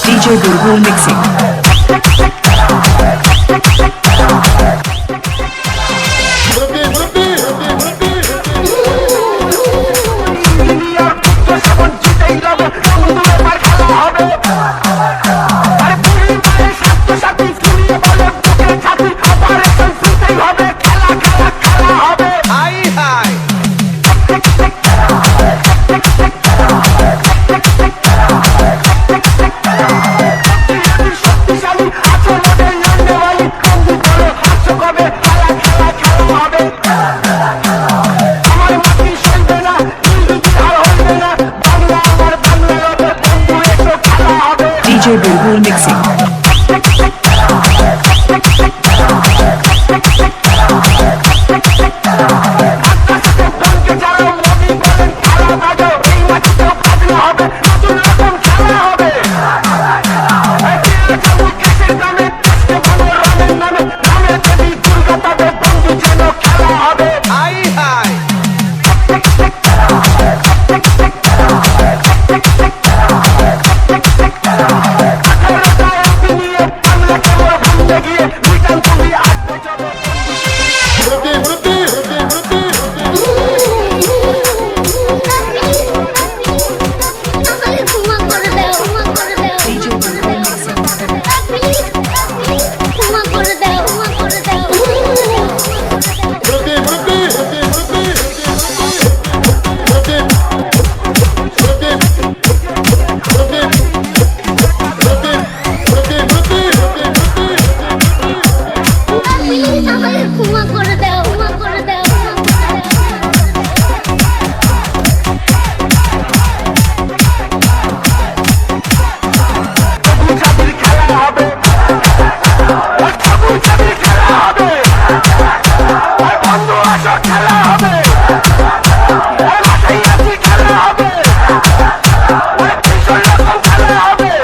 DJ Bulbul Mixing. DJ Bulbul Mixing.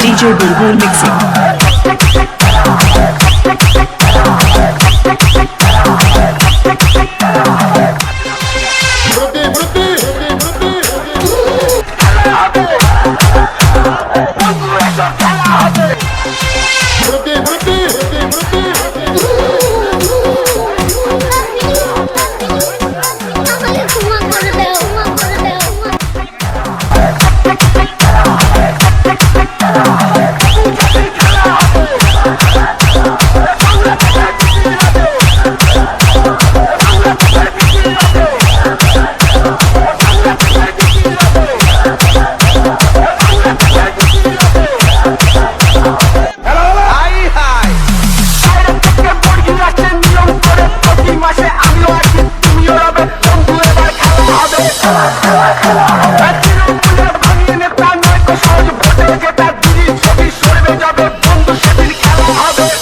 DJ Bulbul Mixing.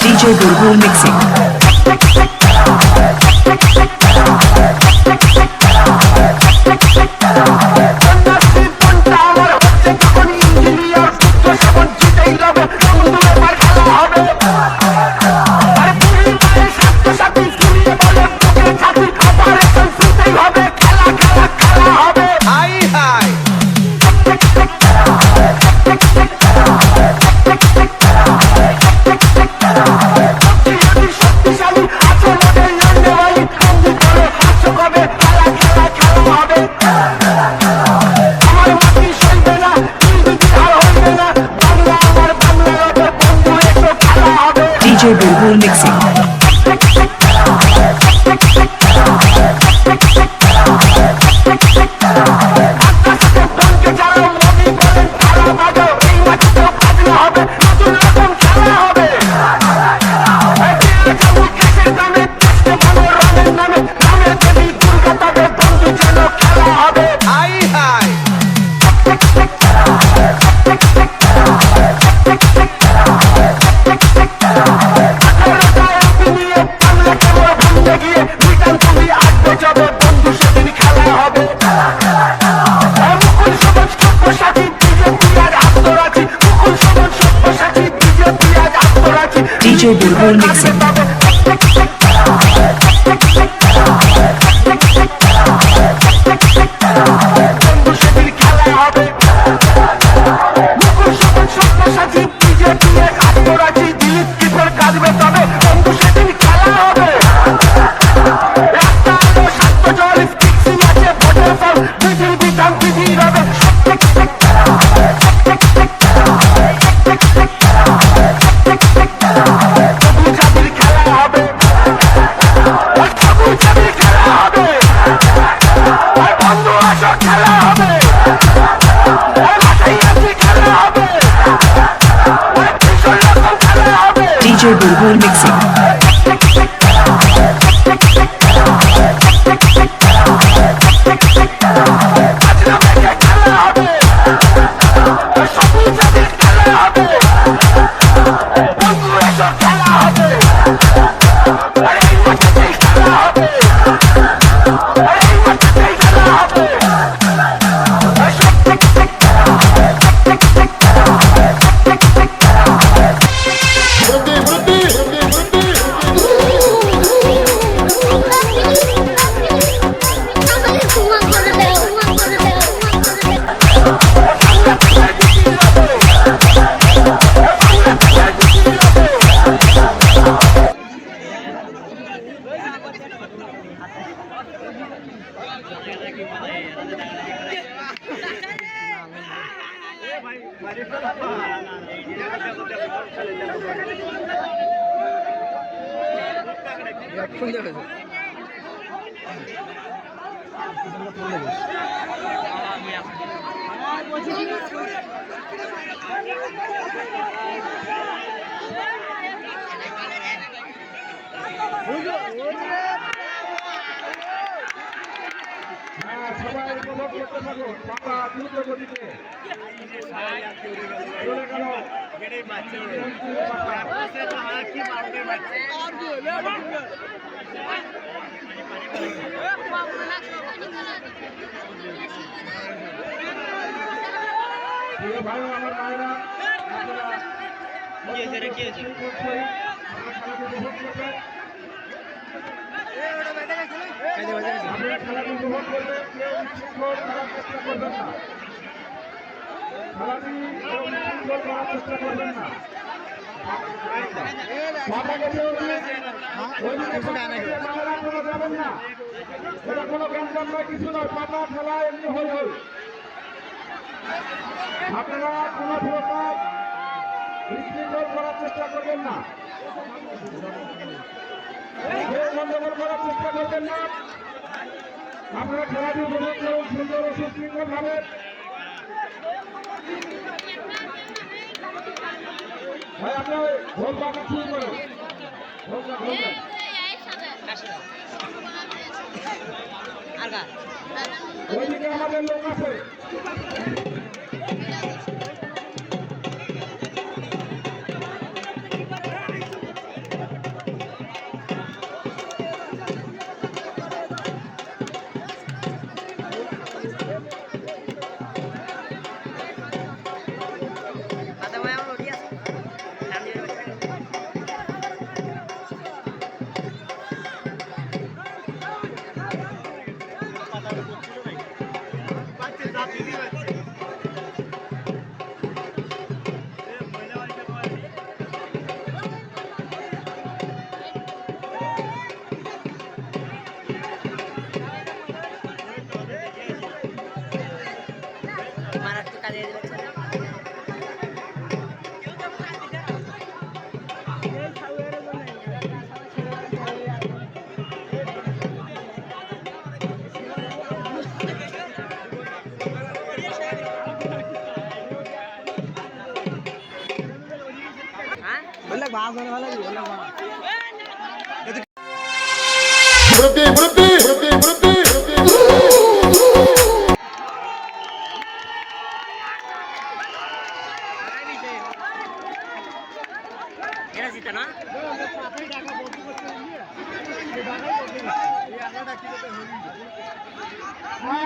DJ Bulbul Mixing. DJ Bulbul Mixing. DJ Bulbul Mixing. সবাই উপভোগ করতে থাকো পাতা দ্রুত গতিতে চলে গেল ভালো আমার মায়েরা আপনারা খেলাটি উপভোগ করবেন কেউ বিশৃঙ্খল করার চেষ্টা করবেন না খেলাটি কেউ বিশৃঙ্খল করার চেষ্টা করবেন না মায়েরা কোনো যাবেন না এটা কোনো গ্যাঞ্জাম নয় কিছু নয় পাতা খেলা এমনি হই হই আপনারা কোনো প্রকার বিশৃঙ্খল করার চেষ্টা করবেন না গন্ডগোল করার চেষ্টা করবেন না আপনারা খেলাটি উপভোগ করুন সুন্দর ও সুশৃঙ্খল ভাবে ভাই আপনার ভোট বাকি শুরু করুন ওইদিকে আমাদের লোক আছে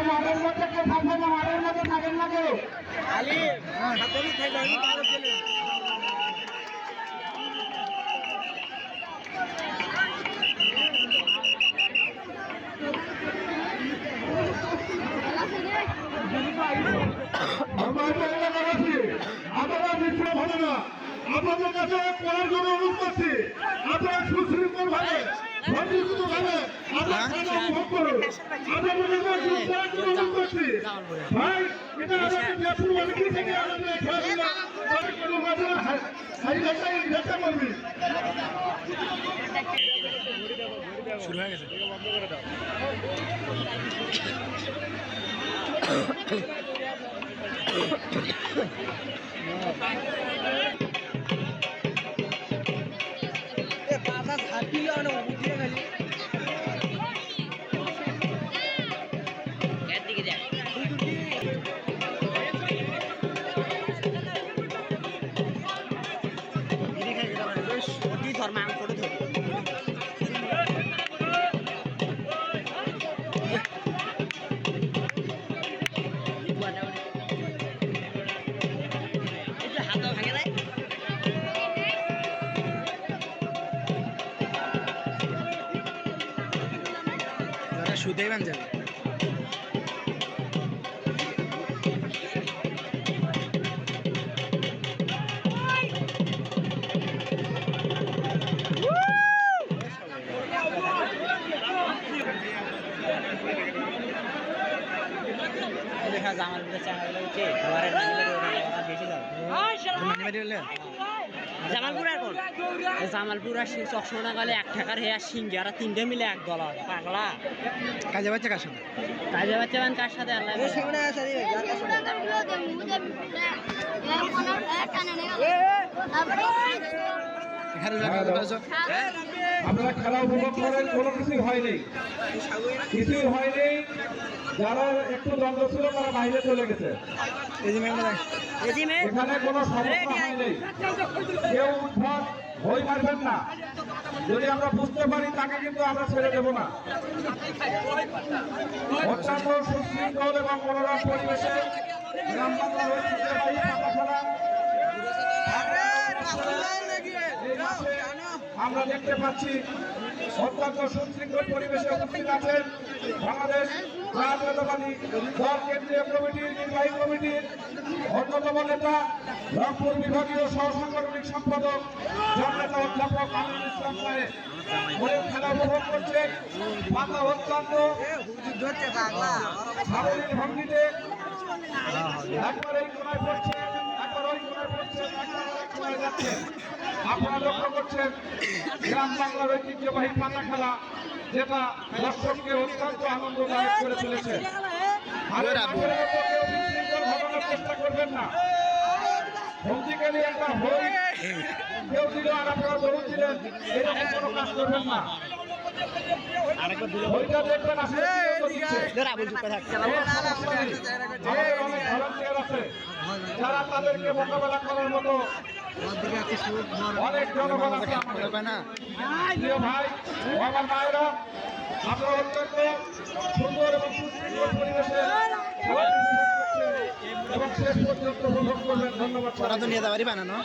মাঠের মধ্যে কেউ থাকবেন না মাঠের মধ্যে থাকেন না কেউ আপনারা বিশ্রাম হবে না আপনাদের কাছে পড়ার জন্য অনুরোধ করছি আপনারা সুশৃঙ্খল ভাবে ভদ্রীকৃত ভাবে আপনারা খেলা উপভোগ করুন আপনাদের কাছে পড়ার জন্য অনুরোধ করছি ভাই এটা আমাদের ব্যাপার অনেক থেকে আমাদের খেলাধুলা কোনো মাঝে হাই ঘাটাই ঘাটা করবি শুরু হয়ে গেছে বন্ধ করে দাও শুধুই বান যাবে দেখা যায় আমার চ্যানেল বেশি যাবে জামালপুর আর কোন জামালপুর আর চকশোনা গেলে 1 টাকার হে আর সিঙ্গি আর 3টে মিলে $1 পাগলা কাজে বাচ্চা কার সাথে কাজে বাচ্চা বান কার সাথে আল্লাহ আপনারা খেলা উপভোগ করেন, কোনো কিছুই হয়নি, কিছুই হয়নি। যারা একটু দ্বন্দ্ব ছিল তারা বাইরে চলে গেছে, এখানে কোনো সমস্যা হয়নি। কেউ উদ্ভট হই মারবেন না, যদি আমরা বুঝতে পারি তাকে কিন্তু আমরা ছেড়ে দেব না। অত্যন্ত সুশৃঙ্খল এবং মনোরম পরিবেশে গ্রাম বাংলার ঐতিহ্যবাহী পাতা খেলা এই মাঠে আমরা দেখতে পাচ্ছি। অত্যন্ত সুশৃঙ্খল পরিবেশে উপস্থিত আছেন বাংলাদেশ জাতীয়তাবাদী দল কেন্দ্রীয় কমিটির নির্বাহী কমিটির অন্যতম নেতা রংপুর বিভাগীয় সহসাংগঠনিক সম্পাদক জননেতা অধ্যাপক আমিনুল ইসলাম সাহেব। ওই খেলা উপভোগ করছেন পাতা অত্যন্ত সাবলীল ভঙ্গিতে একবার এই কোনায় পড়ছেন, একবার ওই কোনায় পড়ছেন, একবার ওই কোনায় যাচ্ছেন। আপনারা লক্ষ্য করছেন গ্রাম বাংলার ঐতিহ্যবাহী পাতা খেলা, যেটা দর্শককে অত্যন্ত আনন্দদায়ক করে তুলেছে। আর আগের মতো কেউ বিশৃঙ্খল ঘটনার চেষ্টা করবেন না। ভঙ্গিকালী একটা হই কেউ দিল আর আপনারা দৌড় দিলেন, এরকম কোনো কাজ করবেন না। হইটা দেখবেন আসলে কি হচ্ছে। আমাদের অনেক ভলান্টিয়ার আছে যারা তাদেরকে মোকাবেলা করার মতো অনেক জনগণ আছে আমাদের। প্রিয় ভাই ও আমার মায়েরা, আপনারা অত্যন্ত সুন্দর এবং সুশৃঙ্খল পরিবেশে খেলাটি উপভোগ করছেন এবং শেষ পর্যন্ত উপভোগ করবেন। ধন্যবাদ। তো নিয়ে যাবারই বানানো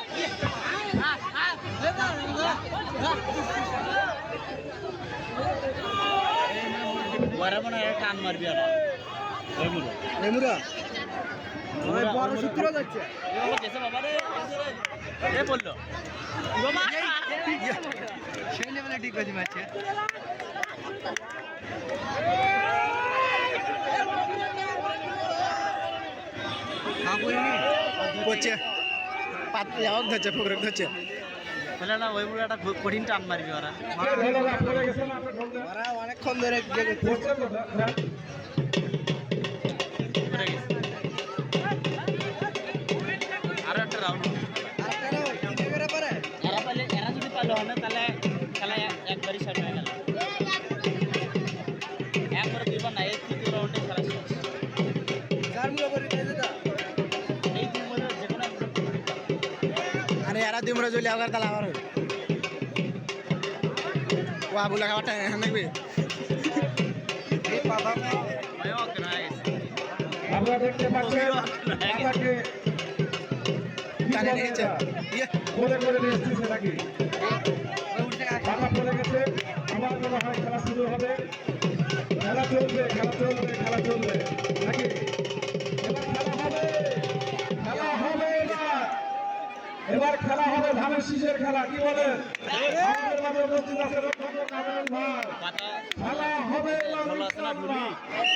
টান মারবি আর নেমুরা বড় সূত্র যাচ্ছে বললো সেই লেভেলে ঠিক আছে মারছে করছে পাত্রে যাওয়া ধরছে পুকুরে ধরছে বলে না ওই বুড়ো একটা কঠিন টান মারবি ওরা ওরা অনেকক্ষণ ধরে আরো একটা রাউন্ড এরা যদি পারলো হয় না তাহলে খেলা একবারই শেষ হয়ে গেল। একবার দুইবার না, এই তৃতীয় রাউন্ডে খেলা শেষ। এই দুই বলে যে কোনো আরে এরা দুই মরে চলে আবার তাহলে আবার ও আবুলা খাবারটা নাকবে আমরা দেখতে পাচ্ছেন পাতাকে টানে নিয়েছে বলে করে নিয়ে এসেছে নাকি পাতা পড়ে গেছে। আমার মনে হয় খেলা শুরু হবে, খেলা চলবে, খেলা চলবে, খেলা চলবে নাকি? এবার খেলা হবে, খেলা হবে এবার খেলা হবে ধানের শীষের খেলা। কি বলেন? আমাদের মাঝে উপস্থিত আছে অধ্যাপক আমিনুল ভাই। খেলা হবে এবার ইনশাআল্লাহ।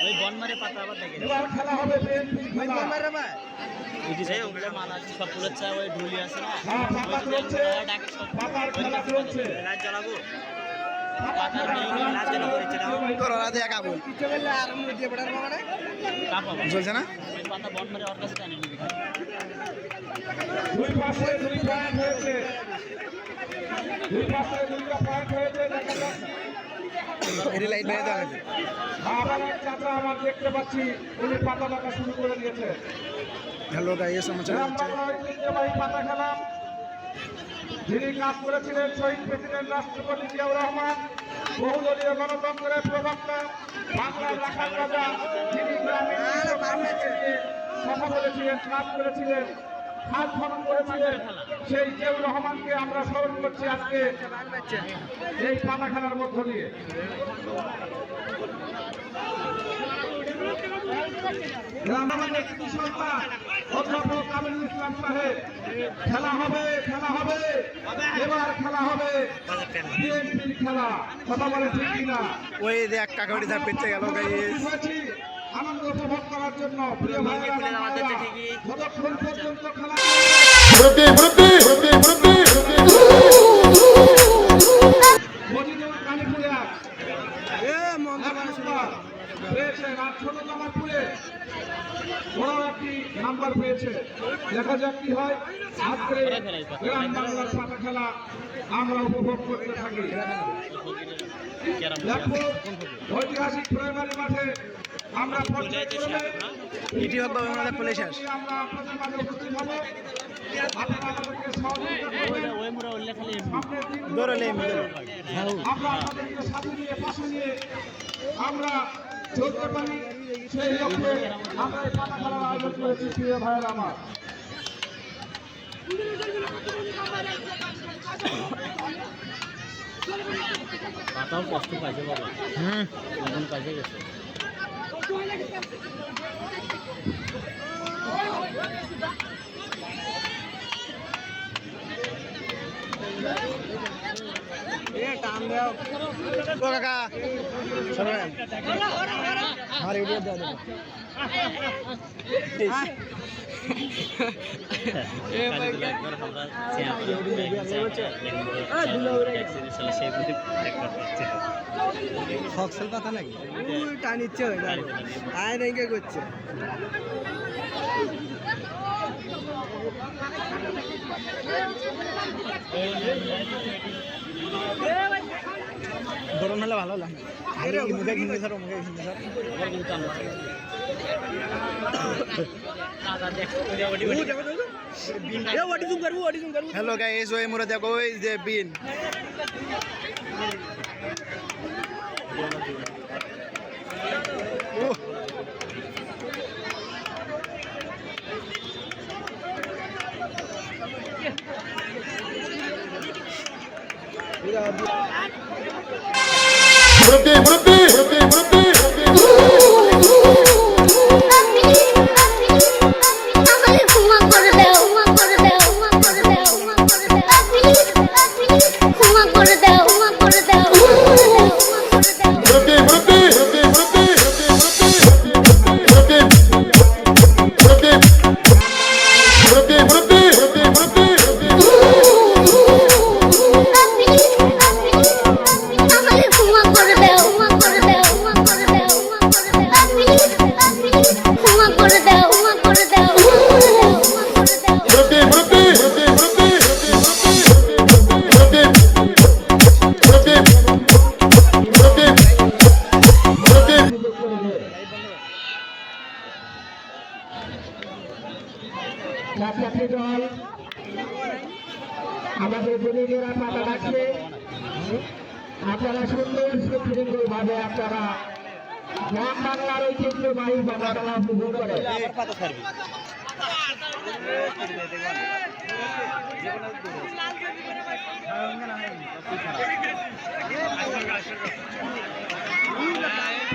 ওই বনমারে পাতা আবার দেখে এবার খেলা হবে বিএনপির খেলা। ওগুলো মালা সব পুরোচ্ছা ওই ঢুলি আছে না, হ্যাঁ, পাতা চলছে, পাতার খেলা চলছে। লাইট জ্বালাবো পাতার লাইট জ্বালা করেছে না করোনা দিয়ে কাবুল চলছে না ওই পাতা বনমারে ওর কাছে টানে নিবি। দুই পাশে দুই পয়েন্ট হয়েছে, দুই পাশে দুইটা পয়েন্ট হয়েছে। দেখা যাচ্ছে এটি লাইট বেড়ে দেওয়া হয়েছে আবার এক চাচা আমার দেখতে পাচ্ছি উনি পাতা ডাকা শুরু করে দিয়েছে। হ্যালো গাইস সমাচার গ্রাম হচ্ছে বাংলার ঐতিহ্যবাহী পাতা খেলা, যিনি কাজ করেছিলেন শহীদ প্রেসিডেন্ট রাষ্ট্রপতি জিয়াউর রহমান, বহুদলীয় গণতন্ত্রের প্রবক্তা, বাংলার রাখাল রাজা, যিনি গ্রামীণ মানুষকে নিয়ে কথা বলেছিলেন, কাজ করেছিলেন, খাল খনন করেছিলেন, সেই জিয়াউর রহমানকে আমরা স্মরণ করছি আজকে এই পাতা খেলার মধ্য দিয়ে। গ্রামের নেতৃত্ব সরকার অধ্যাপক আমিনুল ইসলাম সাহেব, খেলা হবে, খেলা হবে, এবার খেলা হবে বিএনপির খেলা। কথা বলে ঠিক কিনা? ওই যে এক কাকাউড়ি ধার পেচ্ছে গেল গাইস আনন্দ উপভোগ করার জন্য প্রিয় ভাইয়েরা এবং মায়েরা, যতক্ষণ পর্যন্ত খেলা মজিদুল কালীপুরিয়া পেয়েছে রাত ১৬ নাম্বার পুলে ওরাও একটি নাম্বার পেয়েছে। দেখা যাক কি হয়। আজকে গ্রাম বাংলার পাতা খেলা আমরা উপভোগ করতে থাকি। দেখো ঐতিহাসিক প্রাইমারি মাঠে আমরা পর্যায়ক্রমে আমাদের পুলে শেষ। আমরা আপনাদের মাঝে উপস্থিত হব। আপনারা আমাদেরকে সহযোগিতা করবেন। সামনের দিনগুলো আমরা আপনাদেরকে সাথে নিয়ে পাশে নিয়ে আমরা চলতে পারি, সেই লক্ষ্যে আমরা এই পাতা খেলার আয়োজন করেছি প্রিয় ভাইয়েরা আমার। পাতাও কষ্ট পাইছে বাবা, এখন পাইছে গেছে। কাকা আমার ভিডিও দেওয়া দেবো। ফক্সেল কথা নাকি টানিচ্ছে আয় নাকি করছে। ধরুন হলে ভালো লাগে। মুখে ঘিনে ধরো, মুখে ঘিনে ধরো। হ্যালো গাইস, ওই মোরা দেখো ওই যে বিন আমাদের প্রতিনিধিরা পাতা রাখছে। আপনারা সুন্দর সুশৃঙ্খল ভাবে আপনারা গ্রাম বাংলার ঐতিহ্যবাহী পাতা খেলা উপভোগ করে।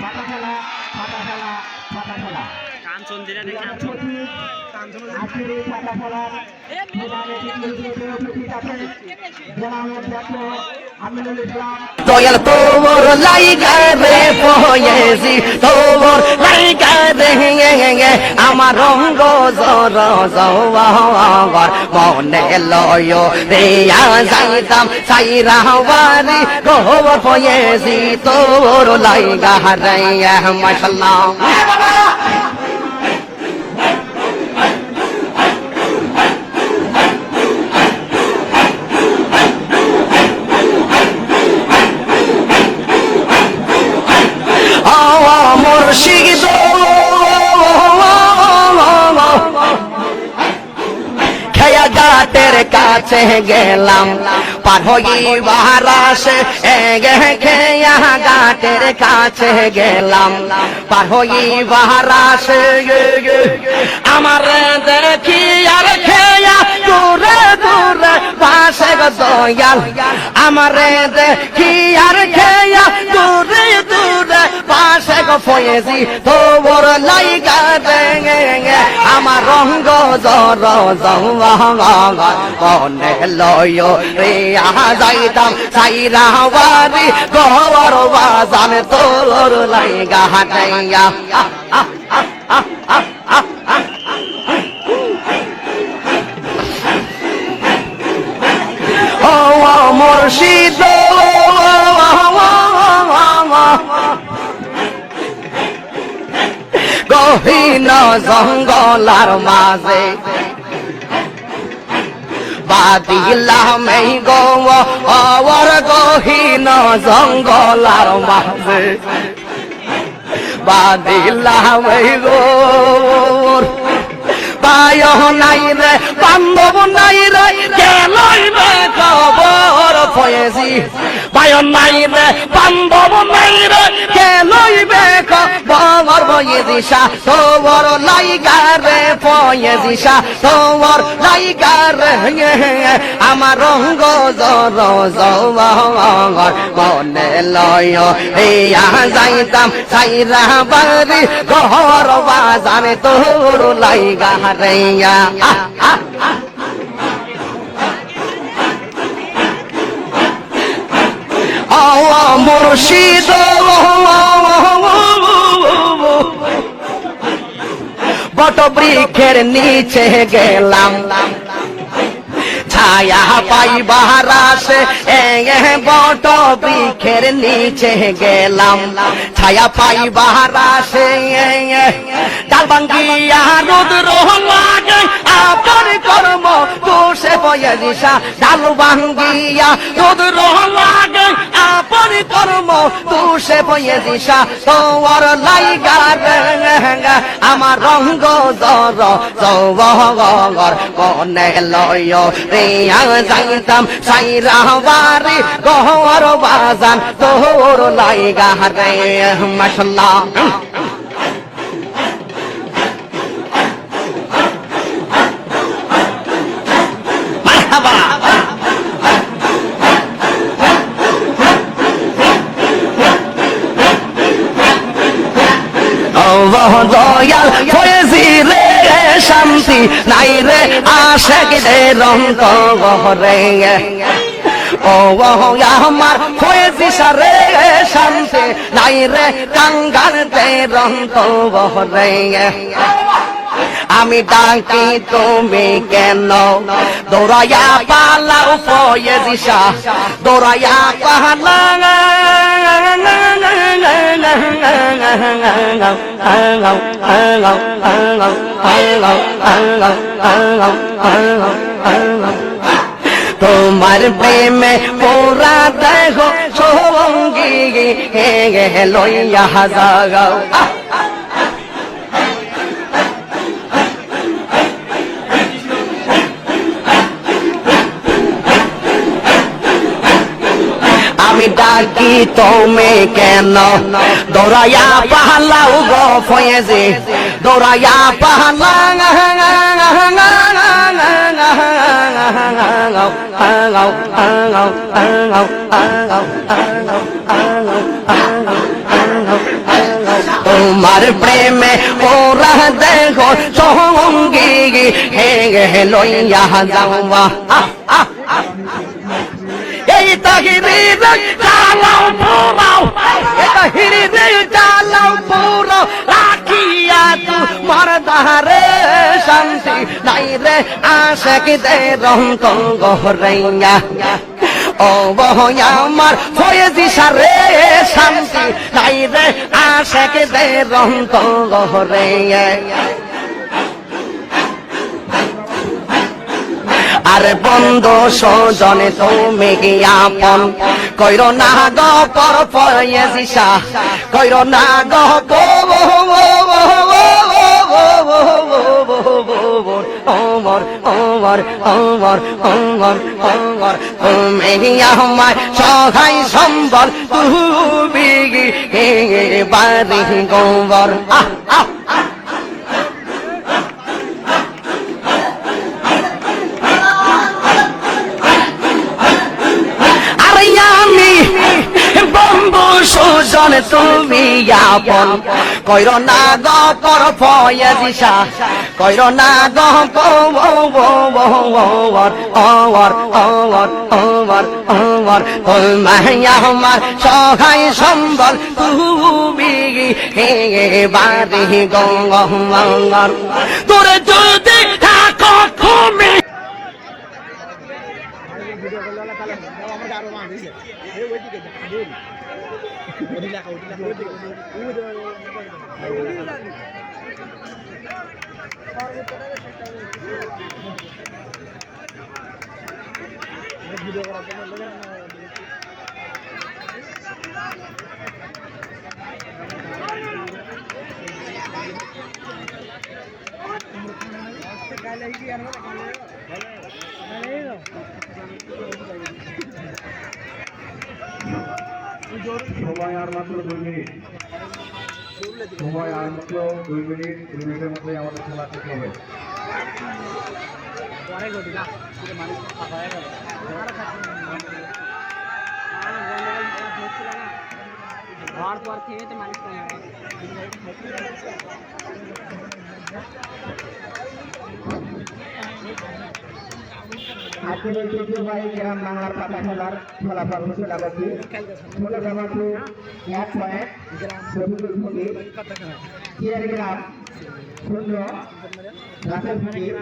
পাতা খেলা, পাতা খেলা, পাতা খেলা। আজকের এই পাতা খেলার প্রধান অতিথি উপস্থিত আছেন জনাব অধ্যক্ষ আমিনুল ইসলাম। দয়াল তোর লাইগা রে পয়েছি, তোর লাইগা রে আমার রঙ্গ জর জওয়ার মনে লয় রে যাইতাম সাইরা বাড়ি গোবর পয়েছি, তোর লাইগা রে মাশাআল্লাহ। মুর্শিদ খেয়া ঘাটের কাছে গেলাম, পার হইবার আসে খেয়া ঘাটের কাছে গেলাম, পার হইবার আসে আমার দেখি আর খেয়া দূরে দূরে পাশে দয়াল, আমার দেখি আর খেয়া দূরে দূরে পাশে গো ফয়েজি তোর লাইগা রে আমার রঙ্গ জর মনে লয় রে যাইতাম সাইরা বাড়ি ঘর বাজান তোর লাইগা হাটাইয়া ও মুর্শিদ গহীন জঙ্গলার মাঝে বাদিলাম এই গোর গহীন জঙ্গলার মাঝে বাদিলাম এই গোর পায় নাই রে বান্ধব নাই রে গেলইবে খবর ফয়েজি পায় নাই রে বান্ধব নাই রে গেলইবে খবর ফয়েজি শাহ তোর লাইগা রে ফয়েজি শাহ তোর লাইগা রে আমার রঙ্গ জর জওয়ার মনে লয় এইয়া যাইতাম সাইরা বাড়ি ঘর বাজার তোর লাইগা রেয়া মুর্শিদ বট বৃক্ষের নিচে গেলাম ছায়া পাইবার আসে বট বৃক্ষের নিচে গেলাম ছায়া পাইবার আসে ডাল ভাঙ্গিয়া রোদ্র লাগে আপন কর্ম দোষে বয়ে দিশা ডাল ভাঙ্গিয়া রোদ্র লাগে আপন কর্ম দোষে বয়ে দিশা তোর লাইগা আমার রঙ্গ জর জওহর মনে লয় রে যাইতাম সাইরা বাড়ি ঘর বাজান তোর লাইগা রে মাশাআল্লাহ মারহাবা দয়াল ফয়েজি রে শান্তি নাই রে আশেক রে রন্ত রে ও আমার ফয়েজি সারে শান্তি নাই রে কাঙ্গাল রে রন্ত রে আমি ডাকি তুমি কেন দৌড়াইয়া পালাও ফয়েজি শাহ দৌড়াইয়া পালা তোমার প্রেমে পোরা দেখো সঙ্গী লইয়া যাও আমি ডাকি তুমি কেন দৌড়াইয়া পালাও গো ফয়েজি দৌড়াইয়া পালা তোমার প্রেমে ওরা দেখো সঙ্গী হে লইয়া যাওয়া এই তাহিরি চালাও পুরাও এটা হিরি চালাও পুরো রাখিয়া তু মরদারে শান্তি নাই রে আশেক দে রন্ত গহরাইয়া ও আমার ফয়েজি সারে শান্তি নাই রে আশেক দে রন্ত গহরাইয়া আরে বন্ধু সজনে তুমি আপন কইরো না গো পর ফয়েজি শাহ কইরো না গো ওমর ওমর ওমর ওমর ওমর তুমি আমার সহায় সম্বল তুমি বাড়ি গোবর সুজন জনে তুমি আপন কইর না গো পর ফয়েজিসা কইর না গো আমার সহায় সম্বল তুমি বাড়ি গঙ্গার তোরে যদি থাকো তুমি সময় আর মাত্র 2 মিনিট সময় আর মাত্র 2 মিনিট 2 মিনিটের মধ্যে আমাদের খেলা শেষ হবে হওয়ার পর থেকে তো মানুষ আজকের ঐতিহ্যবাহী গ্রাম বাংলার পাতা খেলার ফলাফল ঘোষণা করছি। ষোলো জামাতে 1 পয়েন্ট, শফিকুল ফকির, চিয়ারি গ্রাম 0, রাসেল ফকির,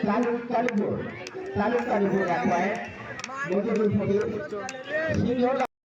তালুকপুর 1 পয়েন্ট, মজিবুল ফকির, সিংহ